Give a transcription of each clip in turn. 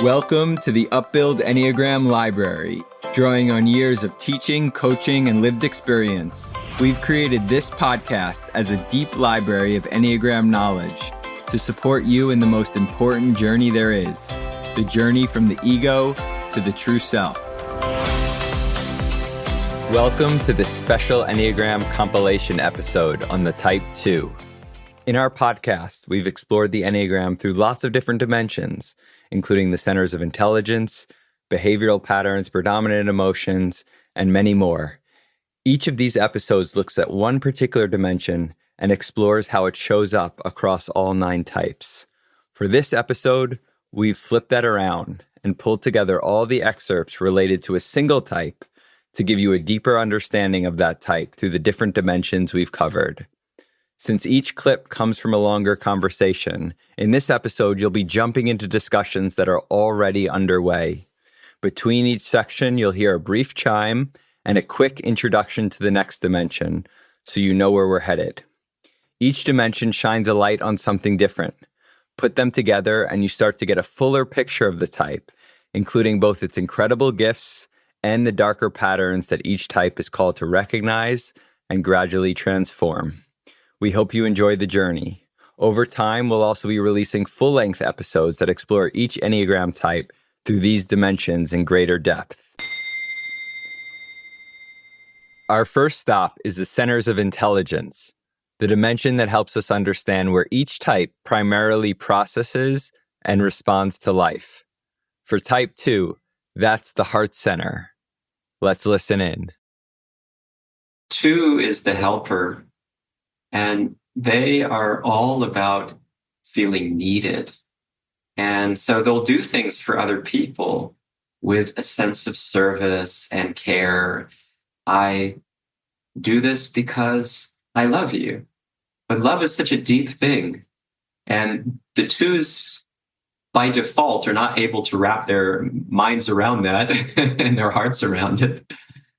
Welcome to the Upbuild Enneagram Library. Drawing on years of teaching, coaching, and lived experience, we've created this podcast as a deep library of Enneagram knowledge to support you in the most important journey there is, the journey from the ego to the true self. Welcome to this special Enneagram compilation episode on the Type 2. In our podcast, we've explored the Enneagram through lots of different dimensions, including the centers of intelligence, behavioral patterns, predominant emotions, and many more. Each of these episodes looks at one particular dimension and explores how it shows up across all 9 types. For this episode, we've flipped that around and pulled together all the excerpts related to a single type to give you a deeper understanding of that type through the different dimensions we've covered. Since each clip comes from a longer conversation, in this episode you'll be jumping into discussions that are already underway. Between each section, you'll hear a brief chime and a quick introduction to the next dimension, so you know where we're headed. Each dimension shines a light on something different. Put them together and you start to get a fuller picture of the type, including both its incredible gifts and the darker patterns that each type is called to recognize and gradually transform. We hope you enjoy the journey. Over time, we'll also be releasing full-length episodes that explore each Enneagram type through these dimensions in greater depth. Our first stop is the centers of intelligence, the dimension that helps us understand where each type primarily processes and responds to life. For Type 2, that's the heart center. Let's listen in. 2 is the helper. And they are all about feeling needed. And so they'll do things for other people with a sense of service and care. I do this because I love you. But love is such a deep thing. And the 2s, by default, are not able to wrap their minds around that and their hearts around it.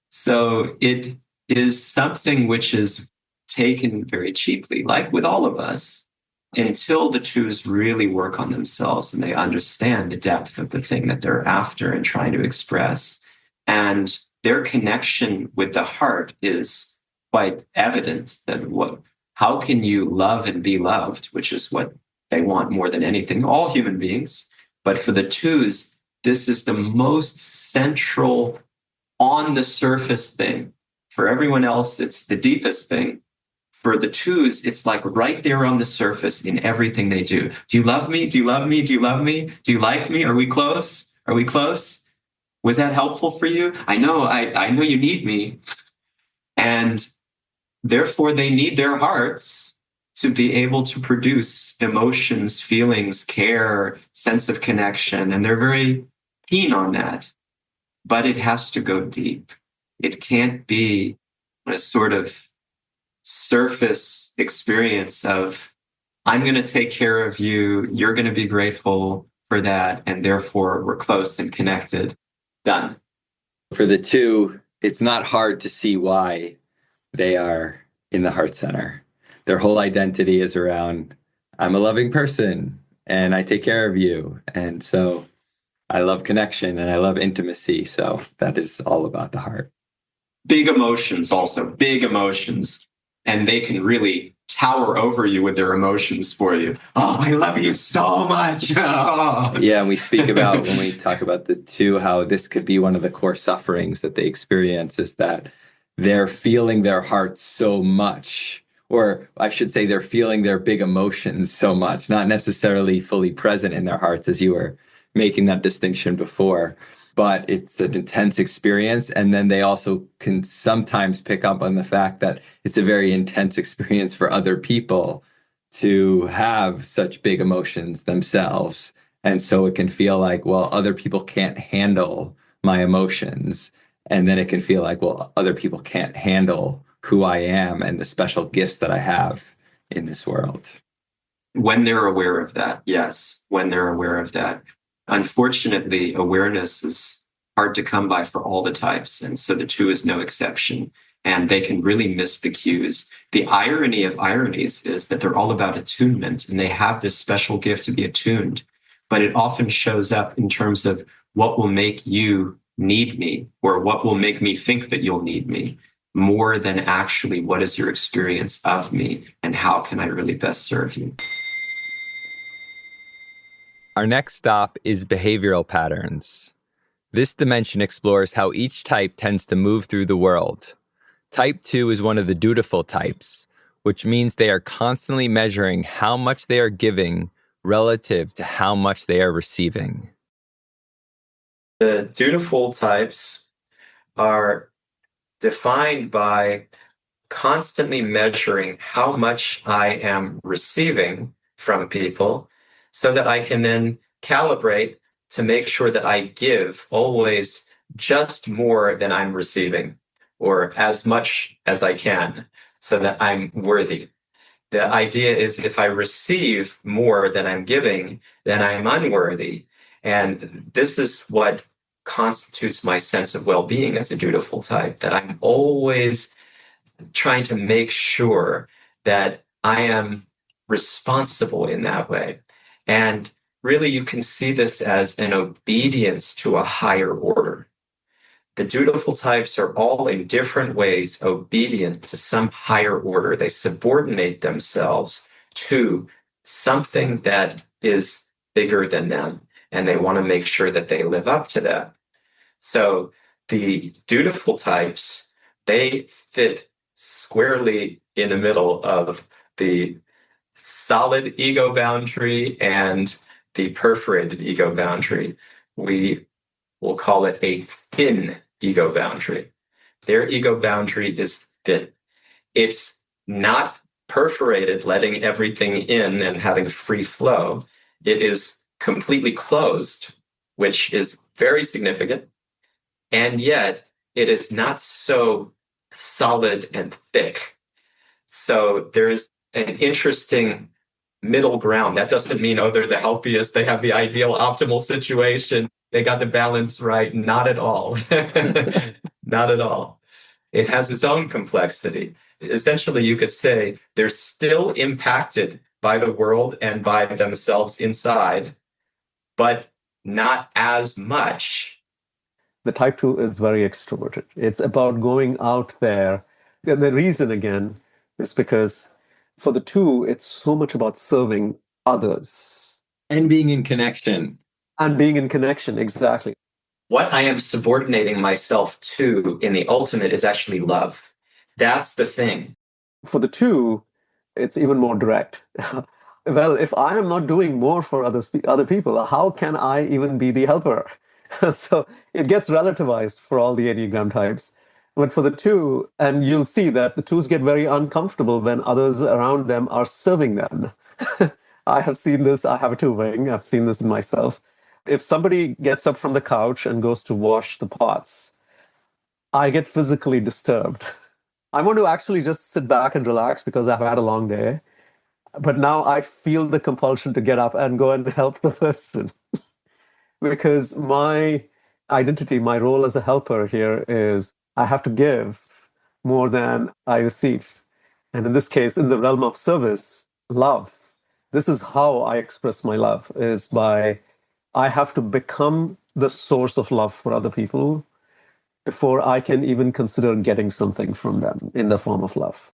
So it is something which is taken very cheaply, like with all of us, until the 2s really work on themselves and they understand the depth of the thing that they're after and trying to express. And their connection with the heart is quite evident. That how can you love and be loved, which is what they want more than anything, all human beings. But for the 2s, this is the most central, on the surface thing. For everyone else, it's the deepest thing. For the 2s, it's like right there on the surface in everything they do. Do you love me? Do you love me? Do you love me? Do you like me? Are we close? Are we close? Was that helpful for you? I know you need me. And therefore, they need their hearts to be able to produce emotions, feelings, care, sense of connection. And they're very keen on that. But it has to go deep. It can't be a sort of surface experience of, I'm going to take care of you, you're going to be grateful for that, and therefore we're close and connected. Done. For the 2, it's not hard to see why they are in the heart center. Their whole identity is around, I'm a loving person and I take care of you. And so I love connection and I love intimacy. So that is all about the heart. Big emotions also, big emotions. And they can really tower over you with their emotions for you. Oh, I love you so much. Oh. Yeah, and we speak about, when we talk about the 2, how this could be one of the core sufferings that they experience, is that they're feeling their hearts so much, or I should say they're feeling their big emotions so much, not necessarily fully present in their hearts, as you were making that distinction before. But it's an intense experience. And then they also can sometimes pick up on the fact that it's a very intense experience for other people to have such big emotions themselves. And so it can feel like, well, other people can't handle my emotions. And then it can feel like, well, other people can't handle who I am and the special gifts that I have in this world. When they're aware of that, yes, when they're aware of that. Unfortunately, awareness is hard to come by for all the types. And so the 2 is no exception. And they can really miss the cues. The irony of ironies is that they're all about attunement. And they have this special gift to be attuned. but it often shows up in terms of what will make you need me or what will make me think that you'll need me more than actually what is your experience of me and how can I really best serve you. Our next stop is behavioral patterns. This dimension explores how each type tends to move through the world. Type 2 is one of the dutiful types, which means they are constantly measuring how much they are giving relative to how much they are receiving. The dutiful types are defined by constantly measuring how much I am receiving from people so that I can then calibrate to make sure that I give always just more than I'm receiving or as much as I can so that I'm worthy. The idea is if I receive more than I'm giving, then I'm unworthy. And this is what constitutes my sense of well-being as a dutiful type, that I'm always trying to make sure that I am responsible in that way. And really, you can see this as an obedience to a higher order. The dutiful types are all in different ways obedient to some higher order. They subordinate themselves to something that is bigger than them, and they want to make sure that they live up to that. So the dutiful types, they fit squarely in the middle of the solid ego boundary and the perforated ego boundary. We will call it a thin ego boundary. Their ego boundary is thin. It's not perforated, letting everything in and having free flow. It is completely closed, which is very significant. And yet it is not so solid and thick. So there is an interesting middle ground. That doesn't mean, oh, they're the healthiest, they have the ideal optimal situation, they got the balance right. Not at all. Not at all. It has its own complexity. Essentially, you could say they're still impacted by the world and by themselves inside, but not as much. The type 2 is very extroverted. It's about going out there. And the reason, again, is because for the 2, it's so much about serving others. And being in connection. And being in connection, exactly. What I am subordinating myself to in the ultimate is actually love. That's the thing. For the 2, it's even more direct. Well, if I am not doing more for other people, how can I even be the helper? So it gets relativized for all the Enneagram types. But for the 2, and you'll see that the 2s get very uncomfortable when others around them are serving them. I have seen this. I have a 2 wing. I've seen this in myself. If somebody gets up from the couch and goes to wash the pots, I get physically disturbed. I want to actually just sit back and relax because I've had a long day. But now I feel the compulsion to get up and go and help the person. Because my identity, my role as a helper here is I have to give more than I receive. And in this case, in the realm of service, love, this is how I express my love, is by I have to become the source of love for other people before I can even consider getting something from them in the form of love.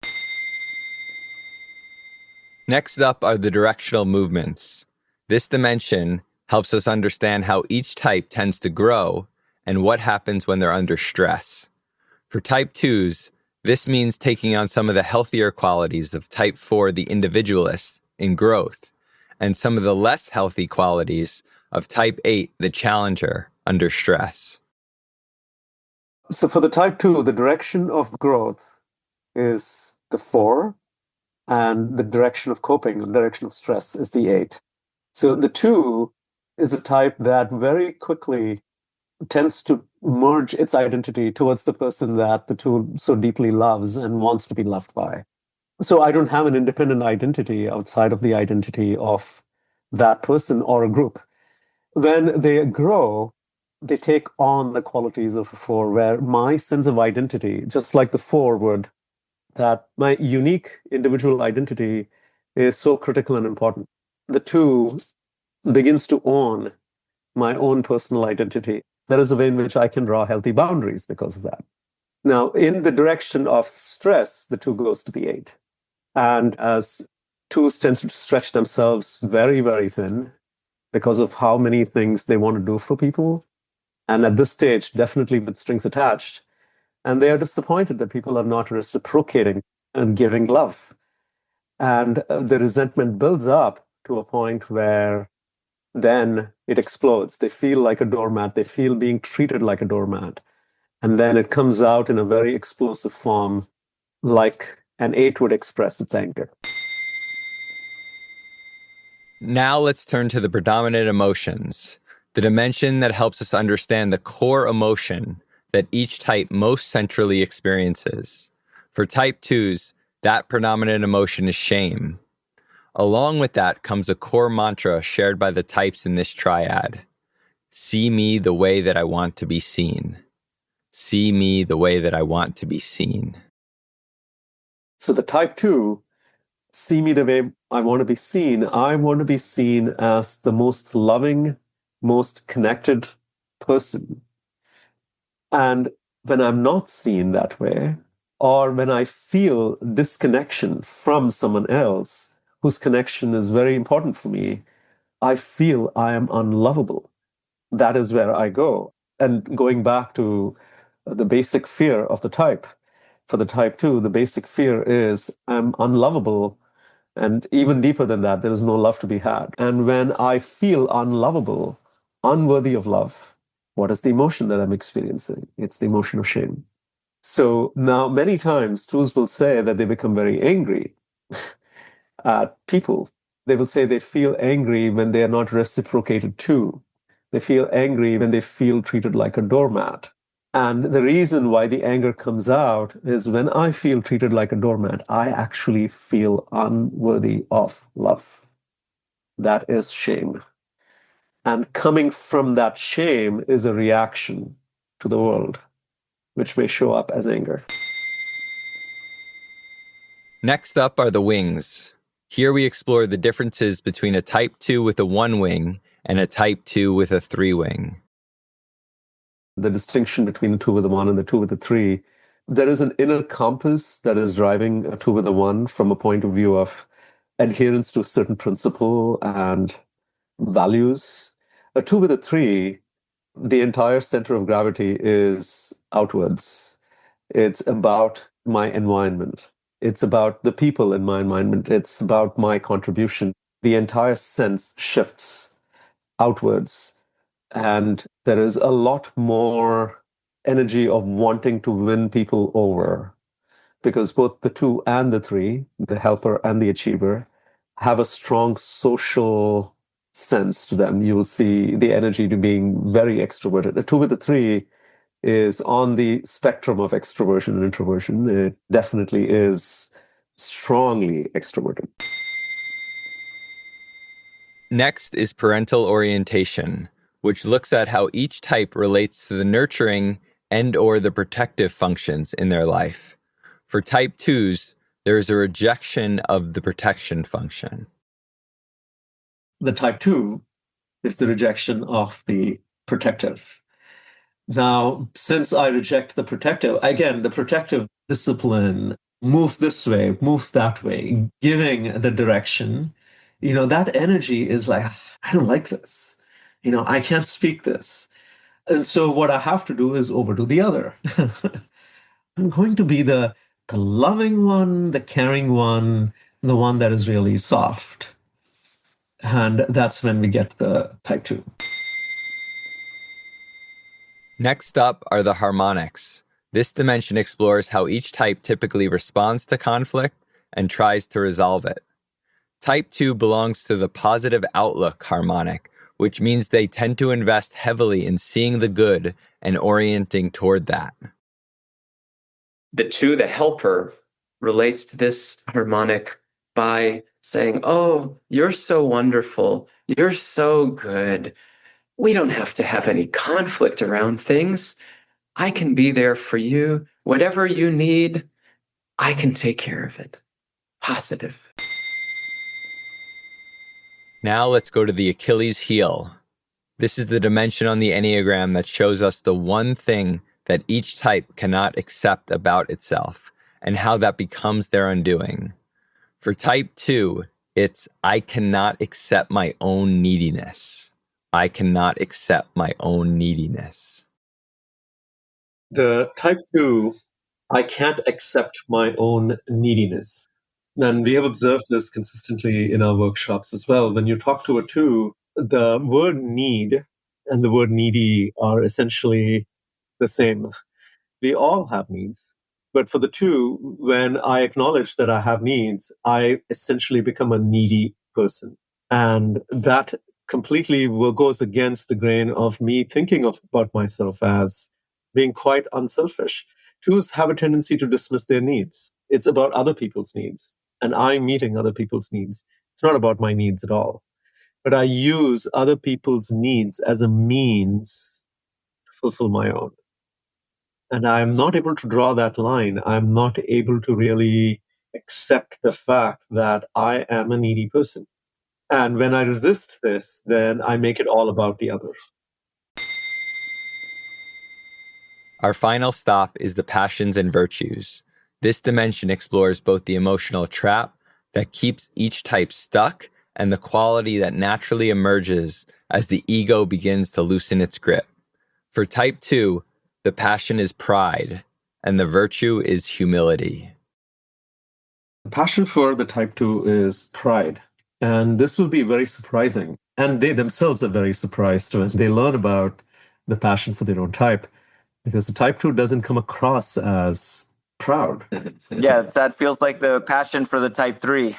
Next up are the directional movements. This dimension helps us understand how each type tends to grow and what happens when they're under stress. For type 2s, this means taking on some of the healthier qualities of type 4, the individualist, in growth, and some of the less healthy qualities of type 8, the challenger, under stress. So for the type 2, the direction of growth is the 4, and the direction of coping, the direction of stress, is the 8. So the 2 is a type that very quickly tends to merge its identity towards the person that the 2 so deeply loves and wants to be loved by. So I don't have an independent identity outside of the identity of that person or a group. When they grow, they take on the qualities of a 4, where my sense of identity, just like the 4 would, that my unique individual identity is so critical and important. The 2 begins to own my own personal identity, there is a way in which I can draw healthy boundaries because of that. Now, in the direction of stress, the 2 goes to the 8. And as 2s tend to stretch themselves very, very thin because of how many things they want to do for people, and at this stage, definitely with strings attached, and they are disappointed that people are not reciprocating and giving love. And the resentment builds up to a point where then it explodes. They feel like a doormat. They feel being treated like a doormat. And then it comes out in a very explosive form, like an 8 would express its anger. Now let's turn to the predominant emotions, the dimension that helps us understand the core emotion that each type most centrally experiences. For type 2s, that predominant emotion is shame. Along with that comes a core mantra shared by the types in this triad. See me the way that I want to be seen. See me the way that I want to be seen. So the type 2, see me the way I want to be seen. I want to be seen as the most loving, most connected person. And when I'm not seen that way, or when I feel disconnection from someone else whose connection is very important for me, I feel I am unlovable. That is where I go. And going back to the basic fear of the type, for the type 2, the basic fear is I'm unlovable. And even deeper than that, there is no love to be had. And when I feel unlovable, unworthy of love, what is the emotion that I'm experiencing? It's the emotion of shame. So now, many times, 2s will say that they become very angry at people. They will say they feel angry when they are not reciprocated to. They feel angry when they feel treated like a doormat. And the reason why the anger comes out is when I feel treated like a doormat, I actually feel unworthy of love. That is shame. And coming from that shame is a reaction to the world, which may show up as anger. Next up are the wings. Here we explore the differences between a type 2 with a 1 wing and a type 2 with a 3 wing. The distinction between the 2 with the 1 and the 2 with the 3, there is an inner compass that is driving a 2 with a 1 from a point of view of adherence to a certain principle and values. A 2 with a 3, the entire center of gravity is outwards. It's about my environment. It's about the people in my environment. It's about my contribution. The entire sense shifts outwards. And there is a lot more energy of wanting to win people over, because both the 2 and the 3, the helper and the achiever, have a strong social sense to them. You will see the energy to being very extroverted. The 2 with the 3 is on the spectrum of extroversion and introversion. It definitely is strongly extroverted. Next is parental orientation, which looks at how each type relates to the nurturing and/or the protective functions in their life. For type 2s, there is a rejection of the protection function. The type 2 is the rejection of the protective. Now, since I reject the protective, again, the protective discipline, move this way, move that way, giving the direction, that energy is like, I don't like this. I can't speak this. And so what I have to do is overdo the other. I'm going to be the loving one, the caring one, the one that is really soft. And that's when we get the type 2. Next up are the harmonics. This dimension explores how each type typically responds to conflict and tries to resolve it. Type 2 belongs to the positive outlook harmonic, which means they tend to invest heavily in seeing the good and orienting toward that. The 2, the helper, relates to this harmonic by saying, oh, you're so wonderful. You're so good. We don't have to have any conflict around things. I can be there for you. Whatever you need, I can take care of it. Positive. Now let's go to the Achilles heel. This is the dimension on the Enneagram that shows us the one thing that each type cannot accept about itself and how that becomes their undoing. For type 2, it's I cannot accept my own neediness. I cannot accept my own neediness. The type 2, I can't accept my own neediness. And we have observed this consistently in our workshops as well. When you talk to a 2, the word need and the word needy are essentially the same. We all have needs. But for the 2, when I acknowledge that I have needs, I essentially become a needy person. And that completely goes against the grain of me thinking about myself as being quite unselfish. 2s have a tendency to dismiss their needs. It's about other people's needs, and I'm meeting other people's needs. It's not about my needs at all. But I use other people's needs as a means to fulfill my own. And I'm not able to draw that line. I'm not able to really accept the fact that I am a needy person. And when I resist this, then I make it all about the other. Our final stop is the passions and virtues. This dimension explores both the emotional trap that keeps each type stuck and the quality that naturally emerges as the ego begins to loosen its grip. For type 2, the passion is pride, and the virtue is humility. The passion for the type 2 is pride. And this will be very surprising. And they themselves are very surprised when they learn about the passion for their own type, because the type 2 doesn't come across as proud. Yeah, that feels like the passion for the type 3.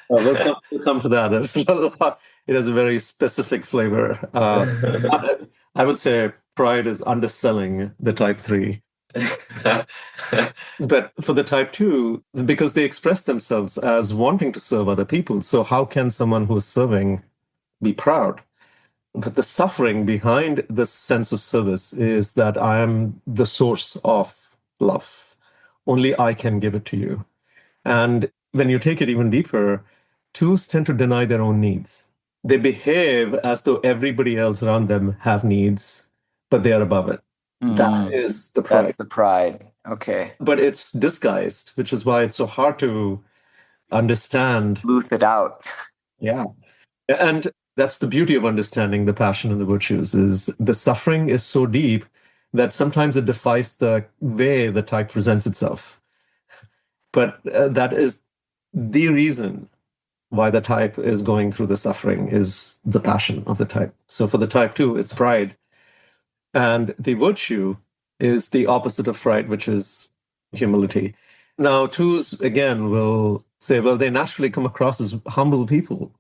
We'll come to that. It has a very specific flavor. I would say pride is underselling the type 3. But for the type 2, because they express themselves as wanting to serve other people, so how can someone who is serving be proud? But the suffering behind this sense of service is that I am the source of love. Only I can give it to you. And when you take it even deeper, 2s tend to deny their own needs. They behave as though everybody else around them have needs, but they are above it. That is the pride. That's the pride. Okay. But it's disguised, which is why it's so hard to understand. Luth it out. Yeah. And that's the beauty of understanding the passion and the virtues, is the suffering is so deep that sometimes it defies the way the type presents itself. But that is the reason why the type is going through the suffering, is the passion of the type. So for the type 2, it's pride. And the virtue is the opposite of pride, which is humility. Now, 2s, again, will say, well, they naturally come across as humble people,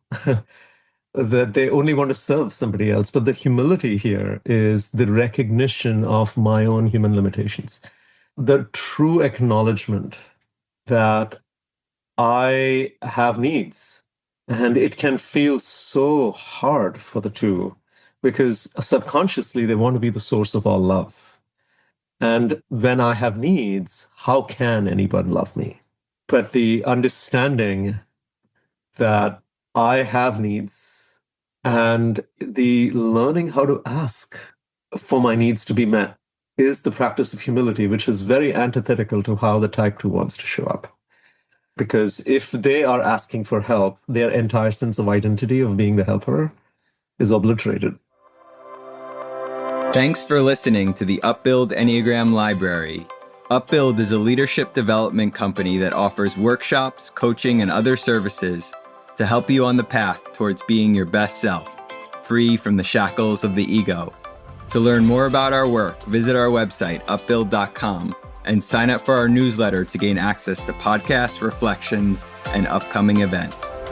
that they only want to serve somebody else. But the humility here is the recognition of my own human limitations, the true acknowledgement that I have needs. And it can feel so hard for the 2, because subconsciously they want to be the source of all love. And when I have needs, how can anyone love me? But the understanding that I have needs and the learning how to ask for my needs to be met is the practice of humility, which is very antithetical to how the type 2 wants to show up. Because if they are asking for help, their entire sense of identity of being the helper is obliterated. Thanks for listening to the Upbuild Enneagram Library. Upbuild is a leadership development company that offers workshops, coaching, and other services to help you on the path towards being your best self, free from the shackles of the ego. To learn more about our work, visit our website, upbuild.com, and sign up for our newsletter to gain access to podcasts, reflections, and upcoming events.